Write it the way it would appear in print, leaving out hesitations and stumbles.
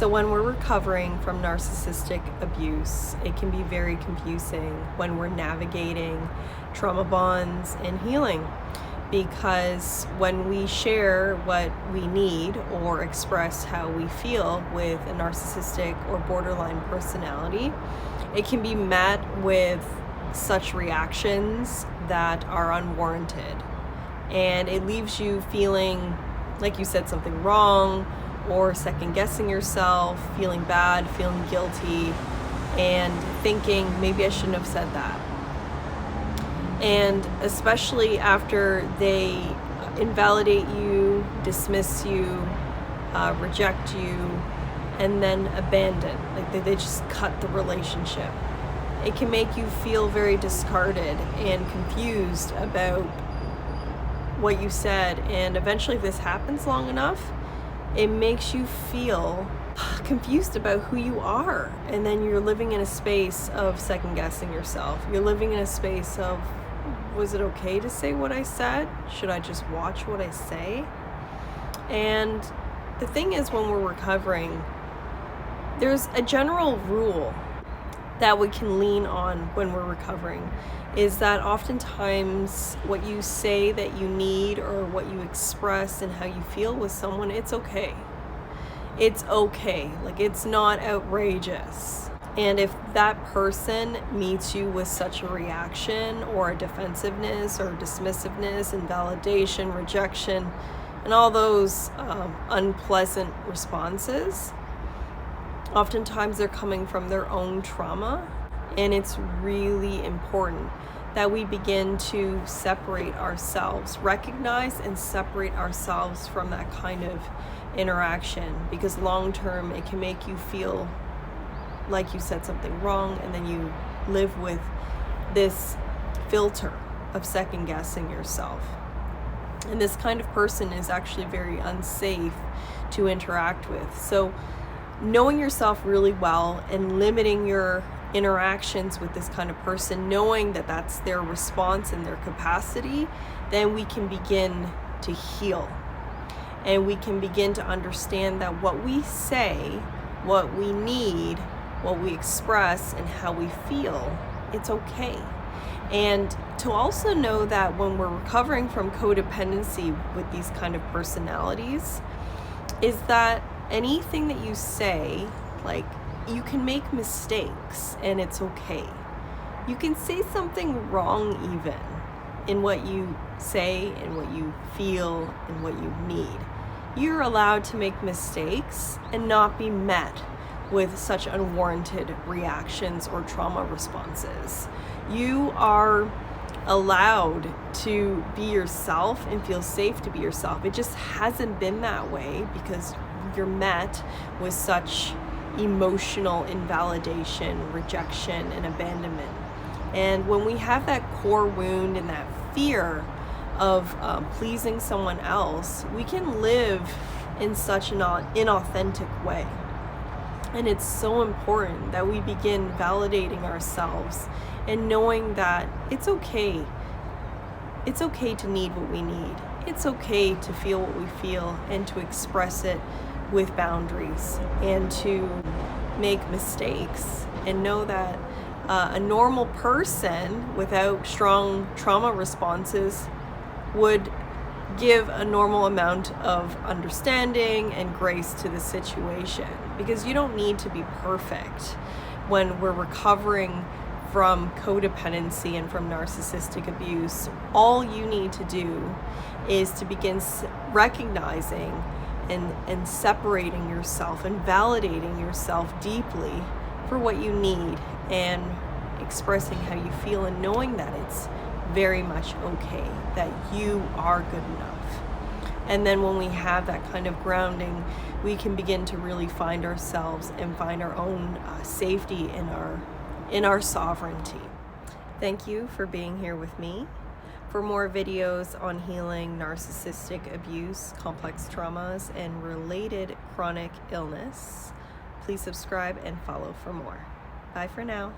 So when we're recovering from narcissistic abuse, it can be very confusing when we're navigating trauma bonds and healing, because when we share what we need or express how we feel with a narcissistic or borderline personality, it can be met with such reactions that are unwarranted, and it leaves you feeling like you said something wrong, or second guessing yourself, feeling bad, feeling guilty, and thinking maybe I shouldn't have said that. And especially after they invalidate you, dismiss you, reject you, and then abandon, like they just cut the relationship. It can make you feel very discarded and confused about what you said, and eventually if this happens long enough, it makes you feel confused about who you are, and then you're living in a space of second guessing yourself. You're living in a space of, was it okay to say what I said? Should I just watch what I say? And the thing is, when we're recovering, there's a general rule that we can lean on when we're recovering, is that oftentimes what you say that you need, or what you express and how you feel with someone, it's okay. It's okay. Like, it's not outrageous. And if that person meets you with such a reaction, or a defensiveness, or dismissiveness, invalidation, rejection, and all those unpleasant responses, oftentimes they're coming from their own trauma. And it's really important that we begin to separate ourselves, recognize and separate ourselves from that kind of interaction, because long term it can make you feel like you said something wrong, and then you live with this filter of second guessing yourself. And this kind of person is actually very unsafe to interact with. So knowing yourself really well and limiting your interactions with this kind of person, knowing that that's their response and their capacity, then we can begin to heal. And we can begin to understand that what we say, what we need, what we express, and how we feel, it's okay. And to also know that when we're recovering from codependency with these kind of personalities, is that anything that you say, like, you can make mistakes and it's okay. You can say something wrong even in what you say and what you feel and what you need. You're allowed to make mistakes and not be met with such unwarranted reactions or trauma responses. You are allowed to be yourself and feel safe to be yourself. It just hasn't been that way because you're met with such emotional invalidation, rejection, and abandonment. And when we have that core wound and that fear of pleasing someone else, we can live in such an inauthentic way. And it's so important that we begin validating ourselves and knowing that it's okay. It's okay to need what we need. It's okay to feel what we feel and to express it with boundaries, and to make mistakes, and know that a normal person without strong trauma responses would give a normal amount of understanding and grace to the situation, because you don't need to be perfect when we're recovering from codependency and from narcissistic abuse. All you need to do is to begin recognizing and separating yourself and validating yourself deeply for what you need, and expressing how you feel, and knowing that it's very much okay, that you are good enough. And then when we have that kind of grounding, we can begin to really find ourselves and find our own safety in our sovereignty. Thank you for being here with me. For more videos on healing narcissistic abuse, complex traumas, and related chronic illness, please subscribe and follow for more. Bye for now.